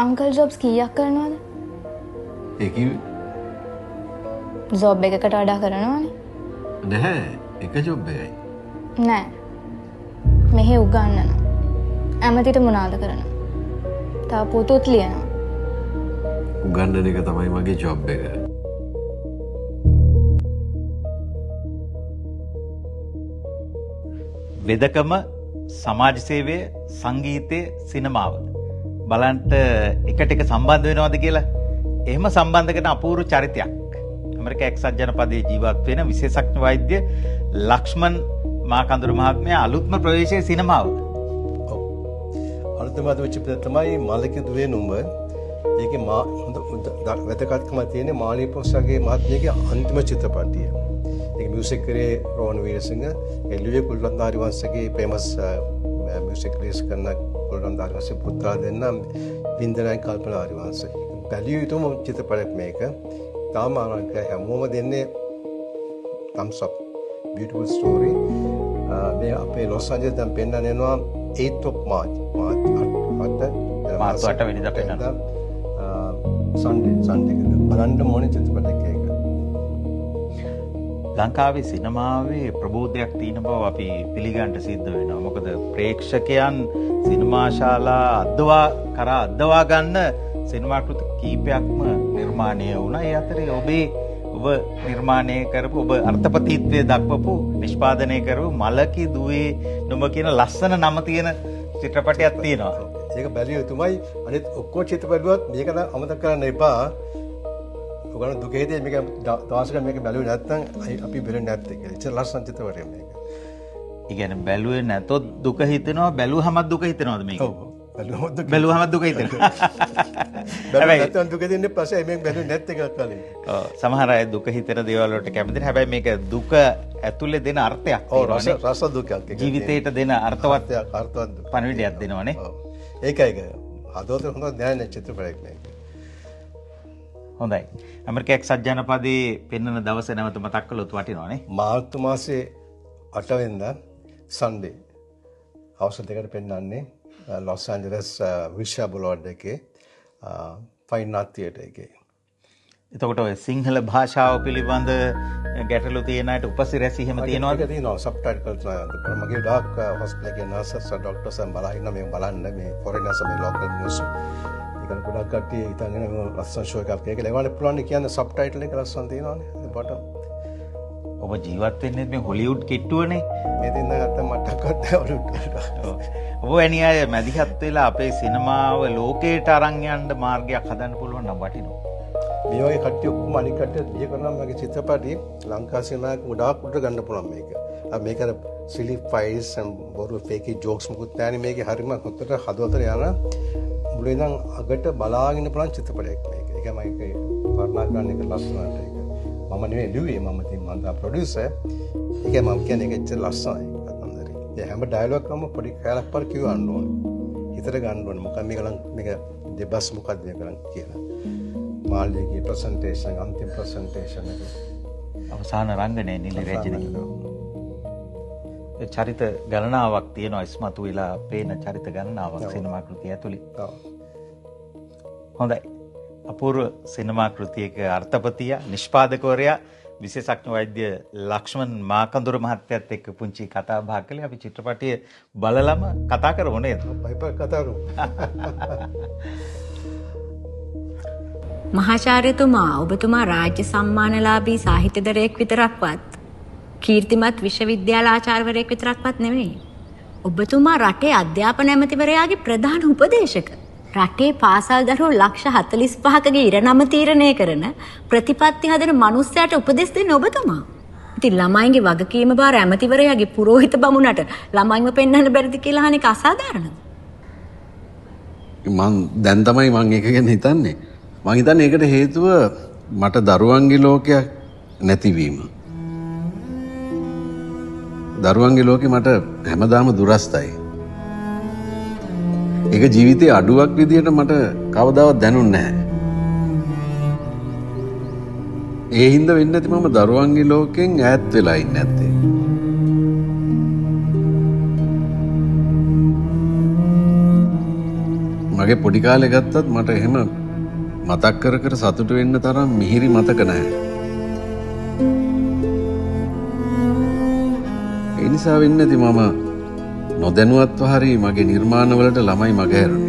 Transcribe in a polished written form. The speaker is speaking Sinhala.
අංකල් ජොබ්ස් කීයක් කරනවද? ඒ කිව්වේ ජොබ් එකකට වඩා කරනවනේ. නැහැ එක ජොබ් එකයි. නෑ. මෙහෙ උගන්නනවා. ඇමතිට මොනවාද කරනවා? තව පොතුත් ලියනවා. උගන්නන එක තමයි මගේ ජොබ් එක. වෙදකම සමාජ සේවය සංගීතය සිනමාව බලන්ට එකට එක සම්බන්ධ වෙනවද කියලා එහෙම සම්බන්ධ කරන අපූර්ව චරිතයක් ඇමරිකා එක්සත් ජනපදයේ ජීවත් වෙන විශේෂඥ වෛද්‍ය ලක්ෂ්මන් මාකඳුරු මහත්මයා අලුත්ම ප්‍රවේශයේ සිනමාව. ඔව්. අලුත්ම වෙච්ච තමයි මලකේ දුවේ නුඹ. ඒකේ හොඳ වැදගත්කම තියෙන්නේ මාළී පොස්සගේ මහත්මියගේ අන්තිම චිත්‍රපටිය. ඒක මියුසික් කරේ රෝහණ වීරසිංහ, එළුවේ කුල්වන්දාරි වංශගේ ෆේමස් මියුසික් රිලීස් කරන කුල්වන්දාරි වංශේ පුත්‍රා දෙන්න වින්දනයි කල්පනාරි වංශ. බැලිය යුතුම චිත්‍රපටයක් මේක. තාම අනක හැමෝම දෙන්නේ thumbs up. Beautiful story. මේ අපේ ලොස් ඇන්ජලස් දැන් පෙන්නන යනවා 8th of March. මාර්ච් 8 වෙනිදා පෙන්නනවා. සන්ඩේ බලන්න ඕනේ චිත්‍රපටයක් ඒක. ලංකාවේ සිනමාවේ ප්‍රබෝධයක් තියෙන බව අපි පිළිගන්න සිද්ධ වෙනවා. මොකද ප්‍රේක්ෂකයන් සිනමා ශාලා අද්දවා ගන්න සිනමා කෘති කීපයක්ම නිර්මාණය වුණා. ඒ අතරේ ඔබ නිර්මාණය කරපු ඔබ අර්ථපතීත්වයේ දක්වපු නිෂ්පාදනය කරපු මලකි දුවේ නුඹ කියන ලස්සන නම තියෙන චිත්‍රපටයක් තියෙනවා. ඒක බැලිය යුතුමයි. අනිත් ඔක්කොම චිත්‍රපටවලත් මේක නම් අමතක කරන්න එපා. ඔයගොල්ලෝ දුකේදී මේක දවසක මේක බැලුවේ නැත්නම් අපි බැලුවේ නැත්තේ කියලා. ඉතින් ලස්සන චිත්‍රපටයක් මේක. ඒ කියන්නේ බැලුවේ නැතොත් දුක හිතෙනවා, බැලුවහමත් දුක හිතෙනවද මේක? ඔව්. බැලුවහමත් දුක හිතෙනවා. හැබැයි නැත්නම් දුක දෙන්නේ පස්සේ මේක බැලුවේ නැත් එකක් කලින්. ඔව් සමහර අය දුක හිතෙන දේවල් වලට කැමති නැහැ. හැබැයි මේක දුක ඇතුලේ දෙන අර්ථයක් තියෙනවානේ. ඔව් රස දුකක් ඒක. ජීවිතේට දෙන අර්ථවත් දුක. පණිවිඩයක් දෙනවානේ. ඔව්. ඒකයි ඒක. හදවත හොඳ දැනෙන චිත්‍රපටයක් මේක. හොඳයි. ඇමරිකා එක්සත් ජනපදයේ පෙන්වන දවස නැවත මතක් කළොත් වටිනවනේ. මාර්තු මාසේ 8 වෙනිදා සන්ඩේ හවස 2ට පෙන්වන්නේ ලොස් ඇන්ජලස් විෂා බුලවර්ඩ් එකේ ෆයින් ආර්ට් තියටර් එකේ. එතකොට ඔය සිංහල භාෂාව පිළිබඳ ගැටලු තියෙන අයට උපසිරැසි එහෙම තියෙනවද? ඒක තියෙනවා සබ්ටයිටල්ස් නෑ. මගේ ඩොක් හොස්පිටල් එකේ නර්සස් ඩොක්ටර්ස් බලලා ඉන්න මේ බලන්න මේ ෆොරිනර්ස් මේ ලෝකල් නිවුස් ඒක ගොඩක් කට්ටිය හිතන්නේ මේ ලස්සන ෂෝ එකක් කියලා. ඒගොල්ලෝ පුළුවන් කියන්නේ සබ්ටයිටල් එක ලස්සන තියෙනවානේ. බොටම් ඔබ ජීවත් වෙන්නේ මේ හොලිවුඩ් කිට්ටුවනේ. මේ දෙන්න ගත්ත මට්ටක්වත් හොලිවුඩ්. ඔබ වැනි අය මැදිහත් වෙලා අපේ සිනමාව ලෝකයට අරන් යන්න මාර්ගයක් හදන්න පුළුවන් නම් වටිනවා. මේ වගේ කට්ටිය ඔක්කොම අනික් කට්ටිය බිය කරනවා මගේ චිත්‍රපටි ලංකා සිනමාවේ ගොඩාක් උඩ ගන්න පුළුවන් මේක. මේක සිලි ෆයිල්ස් බොරු ෆේකි ජෝක්ස් මුකුත් නැහැනේ මේකේ හරිම හොතට හදවතට යන මුලින් ඉඳන් අගට බලාගෙන පුළුවන් චිත්‍රපටයක් මේක. ඒක මම කරුණා කරන එක ලස්සනට ඒක. මම නෙවෙයි ලිව්වේ මම ප්‍රොඩියුසර්. ඒක මම කියන්නේ ඒක ඇත්තට ලස්සනයි කතන්දරේ. ඒ හැම ඩයලොග් එකම පොඩි කැලක් පර කියවන්න ඕනේ. හිතට ගන්න ඕනේ. මොකක්ද මේක දෙබස් මොකක්ද මේක කියලා. මාළිගේ ප්‍රසන්ටේෂන් අන්තිම ප්‍රසන්ටේෂන් එක. අවසාන රංගනයේ නිලි රැජිනී. චරිත ගණනාවක් තියෙනවා ඉස්මතු වෙලා පේන චරිත ගණනාවක් සිනමා කෘතිය ඇතුළේ. හොඳයි. අපූර්ව සිනමා කෘතියක අර්ථපතිය නිෂ්පාදකවරයා විශේෂඥ වෛද්‍ය ලක්ෂ්මන් මාකඳුර මහත්තයත් එක්ක පුංචි කතා බහ කළේ. අපි චිත්‍රපටය බලලම කතා කරමු නේද? බයිපර් කතා කරමු. මහාචාර්යතුමා ඔබතුමා රාජ්‍ය සම්මානලාභී සාහිත්‍යදරයෙක් විතරක්වත් කීර්තිමත් විශ්වවිද්‍යාල ආචාර්යවරයෙක් විතරක්වත් නෙමෙයි. ඔබතුමා රටේ අධ්‍යාපන ඇමතිවරයාගේ ප්‍රධාන උපදේශක. රටේ පාසල් දරුවෝ ලක්ෂ 45කගේ ඉරණම තීරණය කරන ප්‍රතිපත්ති හදන මිනිස්සයාට උපදෙස් දෙන්නේ ඔබතුමා. ඉතින් ළමයින්ගේ වගකීම බාර ඇමතිවරයාගේ පුරෝහිත බමුණට ළමයින්ව පෙන්වන්න බැරිද කියලා අහන එක අසාධාරණද? දැන් තමයි මම ඒක ගැන හිතන්නේ. මම හිතන්නේ ඒකට හේතුව මට දරුවන්ගේ ලෝකයක් නැතිවීම. දරුවන්ගේ ලෝකේ මට හැමදාම දුරස්තයි. ඒක ජීවිතයේ අඩුවක් විදියට මට කවදාවත් දැනුන්නේ නැහැ. ඒ හින්දා වෙන්නේ නැති මම දරුවන්ගේ ලෝකෙන් ඈත් වෙලා ඉන්නේ නැත්තේ. මගේ පොඩි කාලේ ගත්තත් මට එහෙම මතක් කර කර සතුටු වෙන්න තරම් මිහිරි මතක නැහැ. ඒ නිසා වෙන්නේ නැති මම නොදැනුවත්ව හරි මගේ නිර්මාණවලට ළමයි මගහැරුණේ.